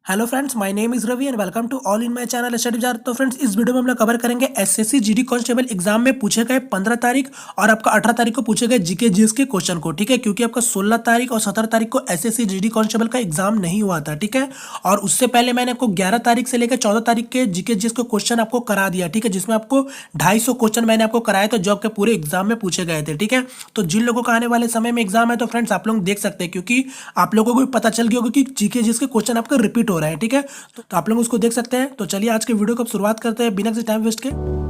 Hello friends, my name is Ravi and welcome to all in my channel study jar. तो friends, इस video में हम लोग cover करेंगे एसएससी जीडी कांस्टेबल एग्जाम में पूछे गए 15 तारीख और आपका 18 तारीख को पूछे गए जीके जीएस के क्वेश्चन को। ठीक है, क्योंकि आपका 16 तारीख और 17 तारीख को एसएससी जीडी कांस्टेबल का एग्जाम नहीं हुआ था। ठीक है, और उससे पहले मैंने आपको 11 तारीख से लेकर 14 तारीख के जीके जीएस के क्वेश्चन आपको करा दिया। ठीक है, जिसमें आपको 250 क्वेश्चन मैंने आपको कराए थे जो आपके पूरे एग्जाम में पूछे गए थे। ठीक है, तो जिन लोगों का आने वाले समय में एग्जाम है तो फ्रेंड्स आप लोग देख सकते हैं, क्योंकि आप लोगों को भी पता चल गया होगा कि जीके जीएस के क्वेश्चन आपका रिपीट हो रहे हैं। ठीक है, तो आप लोग उसको देख सकते हैं। तो चलिए आज के वीडियो को अब शुरुआत करते हैं बिना किसी टाइम वेस्ट के।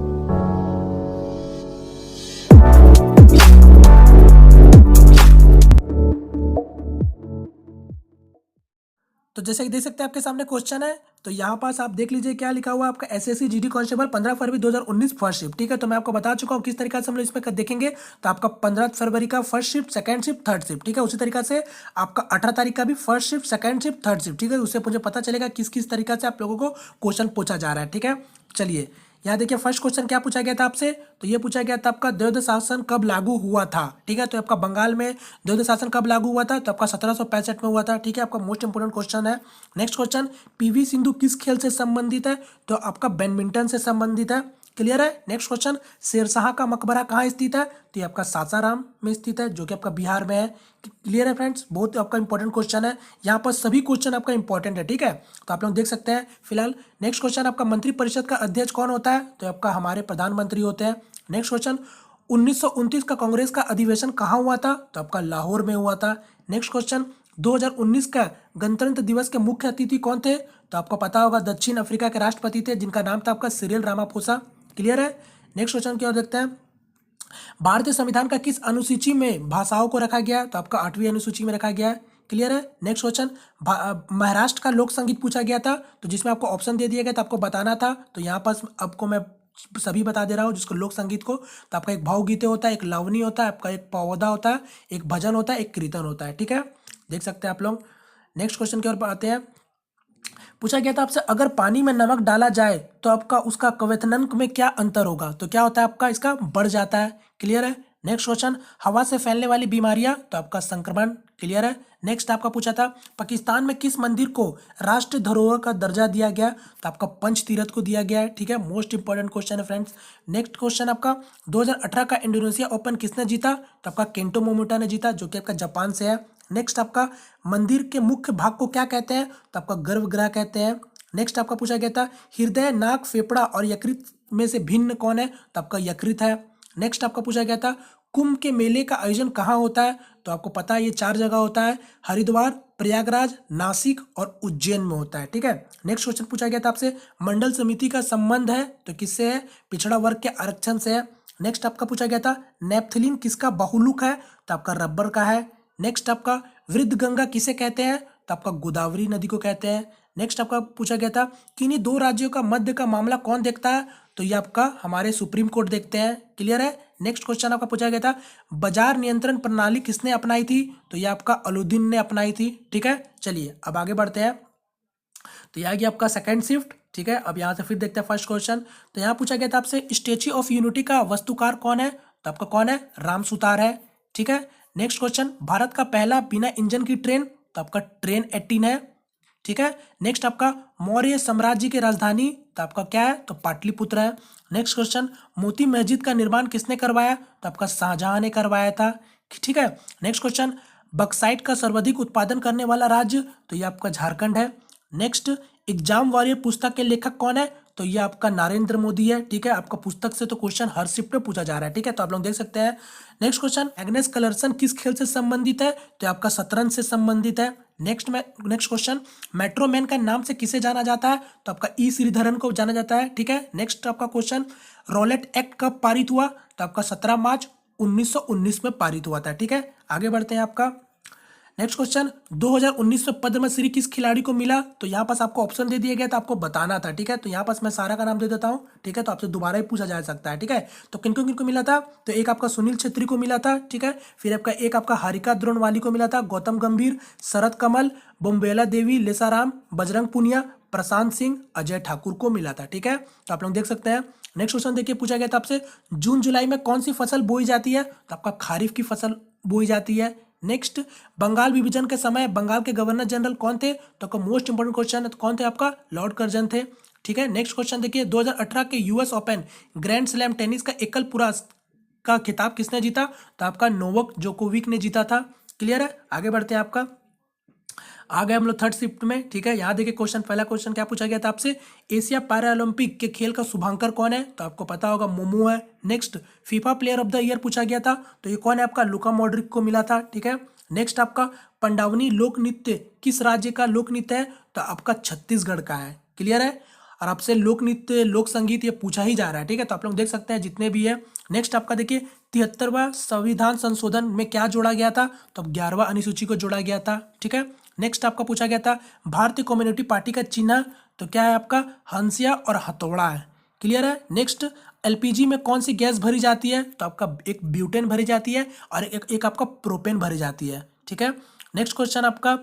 तो जैसे कि देख सकते हैं आपके सामने क्वेश्चन है, तो यहाँ पास आप देख लीजिए क्या लिखा हुआ है आपका एसएससी जीडी कांस्टेबल 15 फरवरी 2019 फर्स्ट शिफ्ट। ठीक है, तो मैं आपको बता चुका हूँ किस तरीके से हम लोग इसमें देखेंगे। तो आपका 15 फरवरी का first shift, second shift, third shift. ठीक है, उसी तरीके से आपका 18 तारीख का भी first shift, second shift, third shift. ठीक है, उससे मुझे पता चलेगा किस किस तरीके से आप लोगों को क्वेश्चन पूछा जा रहा है। ठीक है, चलिए यहाँ देखिए फर्स्ट क्वेश्चन क्या पूछा गया था आपसे। तो ये पूछा गया था आपका द्वैध शासन कब लागू हुआ था। ठीक है, तो आपका बंगाल में द्वैध शासन कब लागू हुआ था, तो आपका 1765 में हुआ था। ठीक है, आपका मोस्ट इंपोर्टेंट क्वेश्चन है। नेक्स्ट क्वेश्चन, पीवी सिंधु किस खेल से संबंधित है, तो आपका बैडमिंटन से संबंधित है। क्लियर है। नेक्स्ट क्वेश्चन, शेरशाह का मकबरा कहाँ स्थित है, तो ये आपका सासाराम में स्थित है, जो कि आपका बिहार में है। क्लियर है फ्रेंड्स, बहुत आपका इंपॉर्टेंट क्वेश्चन है। यहाँ पर सभी क्वेश्चन आपका इंपॉर्टेंट है। ठीक है, तो आप लोग देख सकते हैं फिलहाल। नेक्स्ट क्वेश्चन, आपका मंत्रिपरिषद का अध्यक्ष कौन होता है, तो आपका हमारे प्रधानमंत्री होते हैं। नेक्स्ट क्वेश्चन, 1929 का कांग्रेस का अधिवेशन कहाँ हुआ था, तो आपका लाहौर में हुआ था। नेक्स्ट क्वेश्चन, 2019 का गणतंत्र दिवस के मुख्य अतिथि कौन थे, तो आपको पता होगा दक्षिण अफ्रीका के राष्ट्रपति थे, जिनका नाम था आपका सिरिल रामाफोसा। क्लियर है। नेक्स्ट क्वेश्चन की ओर देखते हैं, भारतीय संविधान का किस अनुसूची में भाषाओं को रखा गया है, तो आपका 8वीं अनुसूची में रखा गया है। क्लियर है। नेक्स्ट क्वेश्चन, महाराष्ट्र का लोक संगीत पूछा गया था, तो जिसमें आपको ऑप्शन दे दिया गया था, आपको बताना था। तो यहाँ पर आपको मैं सभी बता दे रहा हूँ जिसको लोक संगीत को। तो आपका एक भावगीते होता है, एक लावनी होता है, आपका एक पौधा होता है, एक भजन होता है, एक कीर्तन होता है। ठीक है, देख सकते हैं आप लोग। नेक्स्ट क्वेश्चन की ओर आते हैं। पूछा गया था आपसे, अगर पानी में नमक डाला जाए तो आपका उसका क्वथनांक में क्या अंतर होगा, तो क्या होता है आपका इसका बढ़ जाता है। क्लियर है। नेक्स्ट क्वेश्चन, हवा से फैलने वाली बीमारियां, तो आपका संक्रमण। क्लियर है। नेक्स्ट आपका पूछा था, पाकिस्तान में किस मंदिर को राष्ट्रीय धरोहर का दर्जा दिया गया, तो आपका पंचतीर्थ को दिया गया है। ठीक है, मोस्ट इंपॉर्टेंट क्वेश्चन है फ्रेंड्स। नेक्स्ट क्वेश्चन आपका, 2018 का इंडोनेशिया ओपन किसने जीता, तो आपका केंटो मोमोटा ने जीता, जो कि आपका जापान से है। नेक्स्ट आपका, मंदिर के मुख्य भाग को क्या कहते हैं, तो आपका गर्भगृह कहते हैं। नेक्स्ट आपका पूछा गया था, हृदय, नाक, फेफड़ा और यकृत में से भिन्न कौन है, तो आपका यकृत है। नेक्स्ट आपका पूछा गया था, कुंभ के मेले का आयोजन कहाँ होता है, तो आपको पता है ये 4 जगह होता है, हरिद्वार, प्रयागराज, नासिक और उज्जैन में होता है। ठीक है। नेक्स्ट क्वेश्चन पूछा गया था आपसे, मंडल समिति का संबंध है तो किससे है, पिछड़ा वर्ग के आरक्षण से है। नेक्स्ट आपका पूछा गया था, नेपथलीन किसका बहुलक है, तो आपका रबर का है। नेक्स्ट आपका, वृद्ध गंगा किसे कहते हैं, तो आपका गोदावरी नदी को कहते हैं। नेक्स्ट आपका पूछा गया था, किन्हीं 2 राज्यों का मध्य का मामला कौन देखता है, तो ये आपका हमारे सुप्रीम कोर्ट देखते हैं। क्लियर है। नेक्स्ट क्वेश्चन आपका पूछा गया था, बाजार नियंत्रण प्रणाली किसने अपनाई थी, तो ये आपका अलाउद्दीन ने अपनाई थी। ठीक है, चलिए अब आगे बढ़ते हैं। तो यह आ गया आपका सेकंड शिफ्ट। ठीक है, अब यहाँ से फिर देखते हैं फर्स्ट क्वेश्चन। तो यहाँ पूछा गया था आपसे, स्टैच्यू ऑफ यूनिटी का वास्तुकार कौन है, तो आपका कौन है, राम सुतार है। ठीक है। नेक्स्ट क्वेश्चन, भारत का पहला बिना इंजन की ट्रेन, तो आपका ट्रेन 18 है। ठीक है। नेक्स्ट आपका, मौर्य साम्राज्य की राजधानी, तो आपका क्या है, तो पाटलिपुत्र है। नेक्स्ट क्वेश्चन, मोती मस्जिद का निर्माण किसने करवाया, तो आपका शाहजहां ने करवाया था। ठीक है। नेक्स्ट क्वेश्चन, बक्साइट का सर्वाधिक उत्पादन करने वाला राज्य, तो ये आपका झारखंड है। नेक्स्ट, एग्जाम वॉरियर पुस्तक के लेखक कौन है, तो ये आपका नरेंद्र मोदी है। ठीक है, आपका पुस्तक से तो क्वेश्चन हर शिफ्ट पे पूछा जा रहा है। ठीक है, तो आप लोग देख सकते हैं। नेक्स्ट क्वेश्चन, एग्नेस कलर्सन किस खेल से संबंधित है, तो आपका शतरंज से संबंधित है। नेक्स्ट क्वेश्चन, मेट्रोमैन का नाम से किसे जाना जाता है, तो आपका ई श्रीधरन को जाना जाता है। ठीक है। नेक्स्ट आपका क्वेश्चन, रॉलेट एक्ट कब पारित हुआ, तो आपका 17 मार्च 1919 में पारित हुआ था। ठीक है, आगे बढ़ते हैं आपका। नेक्स्ट क्वेश्चन, 2019 में पद्म श्री किस खिलाड़ी को मिला, तो यहाँ पास आपको ऑप्शन दे दिया गया था, आपको बताना था। ठीक है, तो यहाँ पास मैं सारा का नाम दे देता हूँ। ठीक है, तो आपसे दोबारा ही पूछा जा सकता है। ठीक है, तो किनको किनको मिला था, तो एक आपका सुनील छेत्री को मिला था। ठीक है, फिर आपका एक आपका हारिका द्रोणवाली को मिला था, गौतम गंभीर, शरद कमल, बोम्बेला देवी, लेसाराम, बजरंग पुनिया, प्रशांत सिंह, अजय ठाकुर को मिला था। ठीक है, तो आप लोग देख सकते हैं। नेक्स्ट क्वेश्चन देखिए, पूछा गया था आपसे, जून जुलाई में कौन सी फसल बोई जाती है, तो आपका खारिफ की फसल बोई जाती है। नेक्स्ट, बंगाल विभाजन के समय बंगाल के गवर्नर जनरल कौन थे? तो आपका मोस्ट इंपोर्टेंट क्वेश्चन है, तो कौन थे आपका? लॉर्ड कर्जन थे। ठीक है, नेक्स्ट क्वेश्चन देखिए, 2018 के US open grand slam tennis का एकल पुरुष का खिताब किसने जीता? तो आपका नोवाक जोकोविक ने जीता था। क्लियर है, आगे बढ़ते हैं। आपका आ गए हम लोग थर्ड शिफ्ट में। ठीक है, यहाँ देखिए क्वेश्चन, पहला क्वेश्चन क्या पूछा गया था आपसे? एशिया पैरालंपिक के खेल का शुभांकर कौन है? तो आपको पता होगा मोमो है। Next, FIFA player of the year पूछा गया था, तो ये कौन है? आपका लुका मॉड्रिक को मिला था। ठीक है, नेक्स्ट आपका पंडावनी लोक नृत्य किस राज्य का लोक नृत्य है? तो आपका छत्तीसगढ़ का है। क्लियर है, और आपसे लोक नृत्य लोक संगीत ये पूछा ही जा रहा है। ठीक है, तो आप लोग देख सकते हैं जितने भी है। नेक्स्ट आपका देखिए 73वां संविधान संशोधन में क्या जोड़ा गया था? तो 11वां अनुसूची को जोड़ा गया था। ठीक है, नेक्स्ट आपका पूछा गया था भारतीय कम्युनिटी पार्टी का चिन्ह, तो क्या है आपका? हंसिया और हथौड़ा है। क्लियर है, नेक्स्ट, एलपीजी में कौन सी गैस भरी जाती है? तो आपका एक ब्यूटेन भरी जाती है और एक आपका प्रोपेन भरी जाती है। ठीक है, नेक्स्ट क्वेश्चन आपका,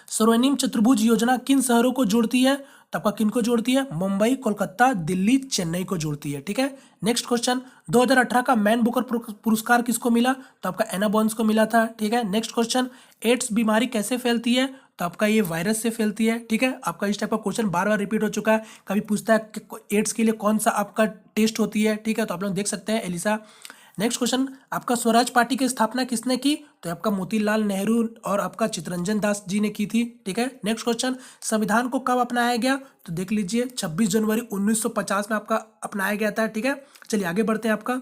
स्वर्णिम चतुर्भुज योजना किन शहरों को जोड़ती है? तो आपका किन को जोड़ती है? मुंबई, कोलकाता, दिल्ली, चेन्नई को जोड़ती है। ठीक है, नेक्स्ट क्वेश्चन, 2018 का मैन बुकर पुरस्कार किसको मिला? तो आपका एना बॉन्स को मिला था। ठीक है, नेक्स्ट क्वेश्चन, एड्स बीमारी कैसे फैलती है? तो आपका ये वायरस से फैलती है। ठीक है, आपका इस टाइप का क्वेश्चन बार बार रिपीट हो चुका है। कभी पूछता है कि एड्स के लिए कौन सा आपका टेस्ट होती है। ठीक है, तो आप लोग देख सकते हैं एलिसा। नेक्स्ट क्वेश्चन, आपका स्वराज पार्टी की स्थापना किसने की? तो आपका मोतीलाल नेहरू और आपका चित्तरंजन दास जी ने की थी। ठीक है, नेक्स्ट क्वेश्चन, संविधान को कब अपनाया गया? तो देख लीजिए 26 जनवरी 1950 में आपका अपनाया गया था। ठीक है, चलिए आगे बढ़ते हैं। आपका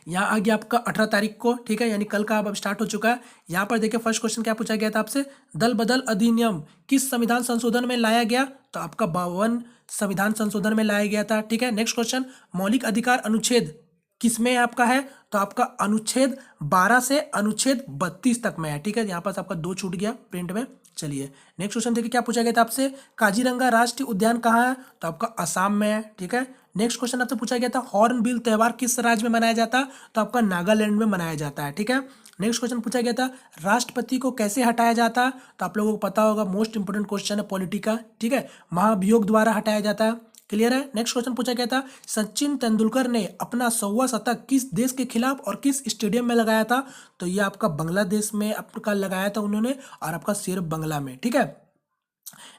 यहाँ आ गया आपका 18 तारीख को। ठीक है, यानी कल का अब स्टार्ट हो चुका है। यहाँ पर देखिए फर्स्ट क्वेश्चन क्या पूछा गया था आपसे? दल बदल अधिनियम किस संविधान संशोधन में लाया गया? तो आपका 52 संविधान संशोधन में लाया गया था। ठीक है, नेक्स्ट क्वेश्चन, मौलिक अधिकार अनुच्छेद किसमें आपका है? तो आपका अनुच्छेद 12 से अनुच्छेद 32 तक में है। ठीक है, यहाँ पास आपका 2 छूट गया प्रिंट में। चलिए नेक्स्ट क्वेश्चन देखिए क्या पूछा गया था आपसे? काजीरंगा राष्ट्रीय उद्यान कहाँ है? तो आपका असम में है। ठीक है, नेक्स्ट क्वेश्चन आपसे पूछा गया था हॉर्नबिल त्योहार किस राज्य में मनाया जाता? तो आपका नागालैंड में मनाया जाता है। ठीक है, नेक्स्ट क्वेश्चन पूछा गया था राष्ट्रपति को कैसे हटाया जाता? तो आप लोगों को पता होगा, मोस्ट इंपोर्टेंट क्वेश्चन है पॉलिटी का। ठीक है, महाभियोग द्वारा हटाया जाता है। क्लियर है, नेक्स्ट क्वेश्चन पूछा गया था सचिन तेंदुलकर ने अपना 100वां शतक किस देश के खिलाफ और किस स्टेडियम में लगाया था? तो ये आपका बांग्लादेश में आपका लगाया था उन्होंने, और आपका सिर्फ बांग्ला में। ठीक है,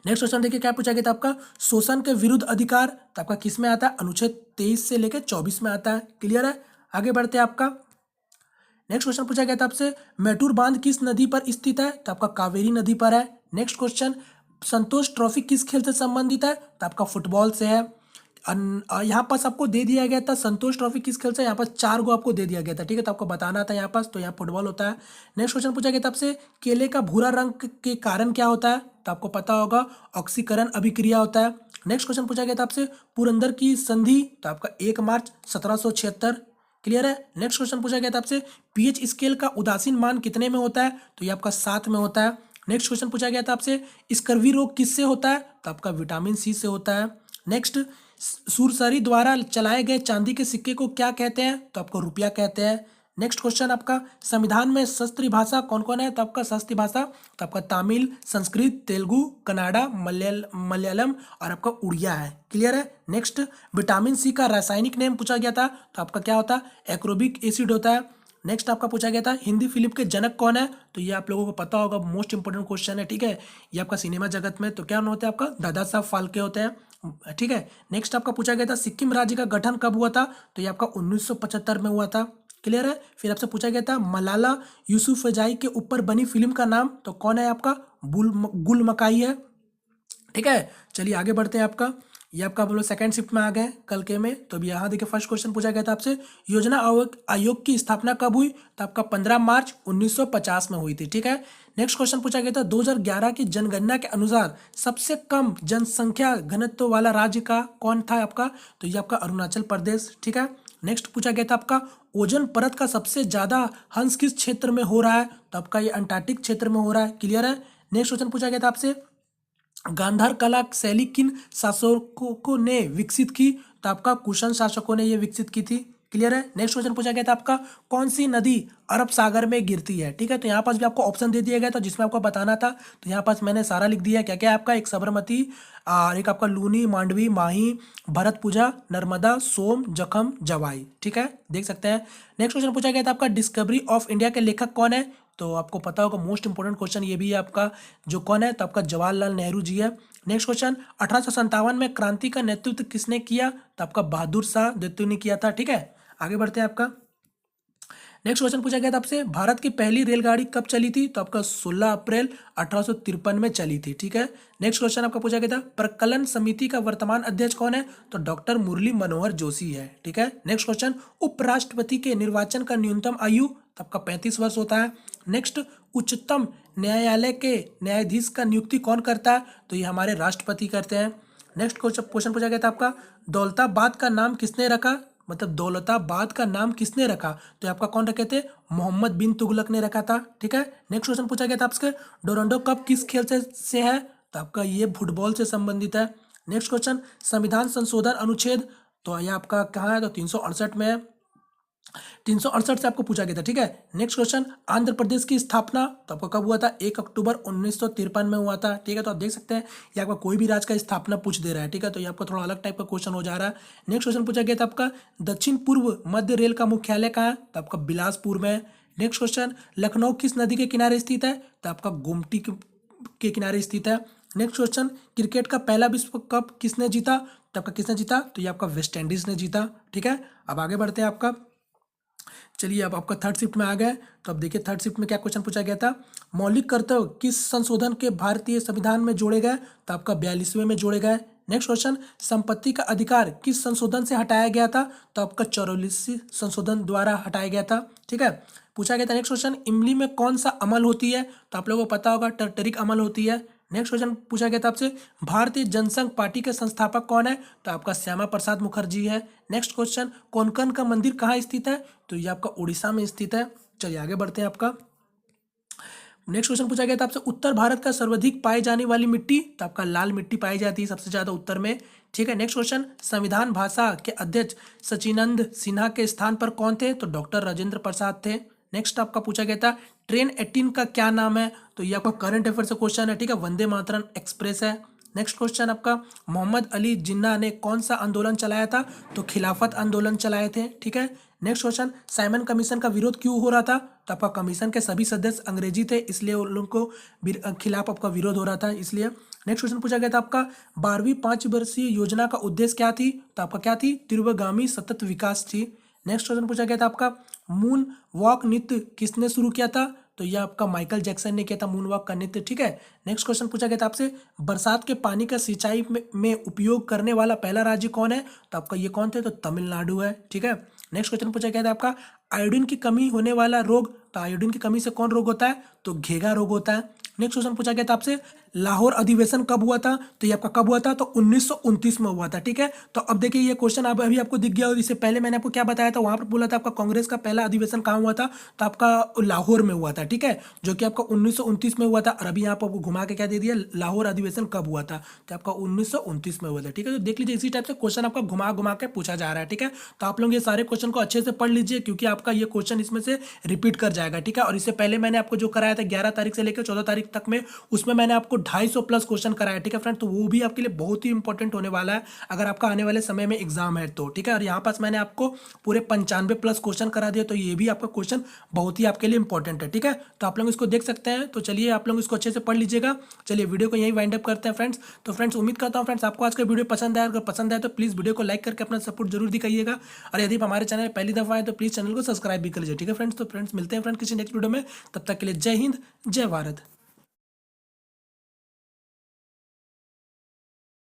नेक्स्ट क्वेश्चन देखिए क्या पूछा गया था आपका शोषण के विरुद्ध अधिकार, तो आपका किस में आता है? अनुच्छेद 23 से लेकर 24 में आता है। क्लियर है, आगे बढ़ते हैं। आपका नेक्स्ट क्वेश्चन पूछा गया था आपसे मैटूर बांध किस नदी पर स्थित है? तो आपका कावेरी नदी पर है। नेक्स्ट क्वेश्चन, संतोष ट्रॉफी किस खेल से संबंधित है? तो आपका फुटबॉल से है। यहाँ पास आपको दे दिया गया था संतोष ट्रॉफी किस खेल से, यहाँ पास 4 गो आपको दे दिया गया था। ठीक है, तो आपको बताना था यहाँ पास, तो यहाँ फुटबॉल होता है। नेक्स्ट क्वेश्चन पूछा गया था आपसे केले का भूरा रंग के कारण क्या होता है? तो आपको पता होगा ऑक्सीकरण अभिक्रिया होता है। नेक्स्ट क्वेश्चन पूछा गया था आपसे पुरंदर की संधि, तो आपका 1 मार्च 1776। क्लियर है, नेक्स्ट क्वेश्चन पूछा गया था आपसे पीएच स्केल का उदासीन मान कितने में होता है? तो ये आपका 7 में होता है। नेक्स्ट क्वेश्चन पूछा गया था आपसे स्कर्वी रोग किससे होता है? तो आपका विटामिन सी से होता है। नेक्स्ट, सूरसरी द्वारा चलाए गए चांदी के सिक्के को क्या कहते हैं? तो आपको रुपया कहते हैं। नेक्स्ट क्वेश्चन आपका संविधान में शास्त्रीय भाषा कौन कौन है? तो आपका शास्त्रीय भाषा तो आपका तमिल, संस्कृत, तेलुगु, कन्नड़ा, मलयालम और आपका उड़िया है। क्लियर है, नेक्स्ट, विटामिन सी का रासायनिक नेम पूछा गया था, तो आपका क्या होता है? एक्रोबिक एसिड होता है। नेक्स्ट आपका पूछा गया था हिंदी फिल्म के जनक कौन है? तो ये आप लोगों को पता होगा, मोस्ट इंपोर्टेंट क्वेश्चन है। ठीक है, ये आपका सिनेमा जगत में तो क्या होते हैं? आपका दादा साहब फाल्के होते हैं। ठीक है, नेक्स्ट आपका पूछा गया था सिक्किम राज्य का गठन कब हुआ था? तो ये आपका 1975 में हुआ था। क्लियर है, फिर आपसे पूछा गया था मलाला यूसुफजई के ऊपर बनी फिल्म का नाम, तो कौन है? आपका गुल मकाई है। ठीक है, चलिए आगे बढ़ते हैं। आपका ये आपका हम लोग सेकेंड शिफ्ट में आ गए कल के में। तो अभी यहाँ देखिए फर्स्ट क्वेश्चन पूछा गया था आपसे योजना आयोग की स्थापना कब हुई? तो आपका 15 मार्च 1950 में हुई थी। ठीक है, नेक्स्ट क्वेश्चन पूछा गया था 2011 की जनगणना के अनुसार सबसे कम जनसंख्या घनत्व वाला राज्य का कौन था आपका? तो ये आपका अरुणाचल प्रदेश। ठीक है, नेक्स्ट पूछा गया था आपका ओजोन परत का सबसे ज्यादा हंस किस क्षेत्र में हो रहा है? तो आपका ये अंटार्कटिक क्षेत्र में हो रहा है। क्लियर है, नेक्स्ट क्वेश्चन पूछा गया था आपसे गांधार कला शैली किन शासकों ने विकसित की? तो आपका कुषाण शासकों ने ये विकसित की थी। क्लियर है। नेक्स्ट क्वेश्चन पूछा गया था आपका कौन सी नदी अरब सागर में गिरती है, ठीक है। तो यहाँ पास भी आपको ऑप्शन दे दिया गया था जिसमें आपको बताना था, तो यहाँ पास मैंने सारा लिख दिया। क्या क्या है आपका, एक साबरमती, और एक आपका लूनी, मांडवी, माही, भरतपुजा, नर्मदा, सोम, जखम, जवाई, ठीक है, देख सकते हैं। नेक्स्ट क्वेश्चन पूछा गया था आपका डिस्कवरी ऑफ इंडिया के लेखक कौन है, तो आपको पता होगा मोस्ट इंपोर्टेंट क्वेश्चन ये भी है आपका, जो कौन है, तो आपका जवाहरलाल नेहरू जी है। नेक्स्ट क्वेश्चन 1857 में क्रांति का नेतृत्व किसने किया, तो आपका बहादुर शाह द्वितीय ने किया था, ठीक है। आगे बढ़ते हैं आपका नेक्स्ट क्वेश्चन पूछा गया था आपसे भारत की पहली रेलगाड़ी कब चली थी, तो आपका 16 अप्रैल 1853 में चली थी, ठीक है। नेक्स्ट क्वेश्चन आपका पूछा गया था प्रकलन समिति का वर्तमान अध्यक्ष कौन है, तो डॉक्टर मुरली मनोहर जोशी है, ठीक है। नेक्स्ट क्वेश्चन उपराष्ट्रपति के निर्वाचन का न्यूनतम आयु, तो आपका 35 वर्ष होता है। नेक्स्ट उच्चतम न्यायालय के न्यायाधीश का नियुक्ति कौन करता है, तो ये हमारे राष्ट्रपति करते हैं। नेक्स्ट क्वेश्चन पूछा गया था आपका दौलताबाद का नाम किसने रखा, मतलब दौलताबाद का नाम किसने रखा, तो आपका कौन रखे थे, मोहम्मद बिन तुगलक ने रखा था, ठीक है। नेक्स्ट क्वेश्चन पूछा गया था आपसे डोरंडो कप किस खेल से है, तो आपका ये फुटबॉल से संबंधित है। नेक्स्ट क्वेश्चन संविधान संशोधन अनुच्छेद, तो ये आपका कहाँ है, तो 368 में है, 368 से आपको पूछा गया था, ठीक है। नेक्स्ट क्वेश्चन आंध्र प्रदेश की स्थापना, तो आपको कब हुआ था, 1 अक्टूबर 1953 में हुआ था, ठीक है। तो आप देख सकते हैं ये आपका कोई भी राज्य का स्थापना पूछ दे रहा है, ठीक है, तो ये आपका थोड़ा अलग टाइप का क्वेश्चन हो जा रहा है। नेक्स्ट क्वेश्चन पूछा गया था आपका दक्षिण पूर्व मध्य रेल का मुख्यालय कहाँ है, तो आपका बिलासपुर में है। नेक्स्ट क्वेश्चन लखनऊ किस नदी के किनारे स्थित है, तो आपका गोमती के किनारे स्थित है। नेक्स्ट क्वेश्चन क्रिकेट का पहला विश्व कप किसने जीता, तो आपका किसने जीता, तो ये आपका वेस्ट इंडीज ने जीता, ठीक है। अब आगे बढ़ते हैं आपका, चलिए अब आपका थर्ड शिफ्ट में आ गए, तो अब देखिए थर्ड शिफ्ट में क्या क्वेश्चन पूछा गया था मौलिक कर्तव्य किस संशोधन के भारतीय संविधान में जोड़े गए, तो आपका 42वें में जोड़े गए। नेक्स्ट क्वेश्चन संपत्ति का अधिकार किस संशोधन से हटाया गया था, तो आपका 44 संशोधन द्वारा हटाया गया था, ठीक है। पूछा गया था नेक्स्ट क्वेश्चन इमली में कौन सा अमल होती है, तो आप लोगों को पता होगा टर्टरिक अमल होती है। नेक्स्ट क्वेश्चन पूछा गया था आपसे भारतीय जनसंघ पार्टी के संस्थापक कौन है, तो आपका श्यामा प्रसाद मुखर्जी है। नेक्स्ट क्वेश्चन कोंकण का मंदिर कहाँ स्थित है, तो ये आपका उड़ीसा में स्थित है। चलिए आगे बढ़ते हैं आपका नेक्स्ट क्वेश्चन पूछा गया था आपसे उत्तर भारत का सर्वाधिक पाई जाने वाली मिट्टी, तो आपका लाल मिट्टी पाई जाती है सबसे ज्यादा उत्तर में, ठीक है। नेक्स्ट क्वेश्चन संविधान भाषा के अध्यक्ष सचिनंद सिन्हा के स्थान पर कौन थे, तो डॉक्टर राजेंद्र प्रसाद थे। नेक्स्ट आपका पूछा गया था ट्रेन 18 का क्या नाम है, तो ये आपका करंट अफेयर से क्वेश्चन है, ठीक है, वंदे मातरम एक्सप्रेस है। नेक्स्ट क्वेश्चन आपका मोहम्मद अली जिन्ना ने कौन सा आंदोलन चलाया था, तो खिलाफत आंदोलन चलाए थे, ठीक है। नेक्स्ट क्वेश्चन साइमन कमीशन का विरोध क्यों हो रहा था, तो आपका कमीशन के सभी सदस्य अंग्रेजी थे इसलिए उन लोगों को खिलाफ आपका विरोध हो रहा था इसलिए। नेक्स्ट क्वेश्चन पूछा गया था आपका 12वीं 5 वर्षीय योजना का उद्देश्य क्या थी, तो आपका क्या थी, तीव्रगामी सतत विकास थी। नेक्स्ट क्वेश्चन पूछा गया था आपका मून वॉक नृत्य किसने शुरू किया था, तो यह आपका माइकल जैक्सन ने किया था मून वॉक का नृत्य, ठीक है। नेक्स्ट क्वेश्चन पूछा गया था आपसे बरसात के पानी का सिंचाई में उपयोग करने वाला पहला राज्य कौन है, तो आपका ये कौन थे, तो तमिलनाडु है, ठीक है। नेक्स्ट क्वेश्चन पूछा गया था आपका आयोडीन की कमी होने वाला रोग, तो आयोडीन की कमी से कौन रोग होता है, तो घेगा रोग होता है। नेक्स्ट क्वेश्चन पूछा गया था आपसे लाहौर अधिवेशन कब हुआ था, तो ये आपका कब हुआ था, तो 1929 में हुआ था, ठीक है। तो अब देखिए ये क्वेश्चन अब अभी आपको दिख गया, और इससे पहले मैंने आपको क्या बताया था, वहां पर बोला था आपका कांग्रेस का पहला अधिवेशन कहाँ हुआ था, तो आपका लाहौर में हुआ था, ठीक है, जो कि आपका 1929 में हुआ था। और अभी यहाँ पर आपको घुमा के क्या दे दिया, लाहौर अधिवेशन कब हुआ था, तो आपका 1929 में हुआ था, ठीक है। तो देख लीजिए इसी टाइप से क्वेश्चन आपका घुमा घुमा के पूछा जा रहा है, ठीक है। तो आप लोग ये सारे क्वेश्चन को अच्छे से पढ़ लीजिए क्योंकि आपका ये क्वेश्चन इसमें से रिपीट कर जाएगा, ठीक है। और इससे पहले मैंने आपको जो कराया था 11 तारीख से लेकर 14 तारीख तक में, उसमें मैंने आपको 250 प्लस क्वेश्चन कराया, ठीक है फ्रेंड। तो वो भी आपके लिए बहुत ही इंपॉर्टेंट होने वाला है अगर आपका आने वाले समय में एग्जाम है तो, ठीक है। और यहाँ पास मैंने आपको पूरे 95 प्लस क्वेश्चन करा दिया, तो ये भी आपका क्वेश्चन बहुत ही आपके लिए इंपॉर्टेंट है, ठीक है। तो आप लोग इसको देख सकते हैं, तो चलिए आप लोग इसको अच्छे से पढ़ लीजिएगा। चलिए वीडियो को यही वाइंड अप करते हैं फ्रेंड्स। तो फ्रेंड्स उम्मीद करता हूँ फ्रेंड्स आपको आज का वीडियो पसंद आया, अगर पसंद आए तो प्लीज़ वीडियो को लाइक करके अपना सपोर्ट जरूर दिखाइएगा, और यदि हमारे चैनल पहली दफा है तो प्लीज़ चैनल को सब्सक्राइब भी कर लीजिए, ठीक है फ्रेंड्स। तो फ्रेंड्स मिलते हैं फ्रेंड्स किसी नेक्स्ट वीडियो में, तब तक के लिए जय हिंद जय भारत।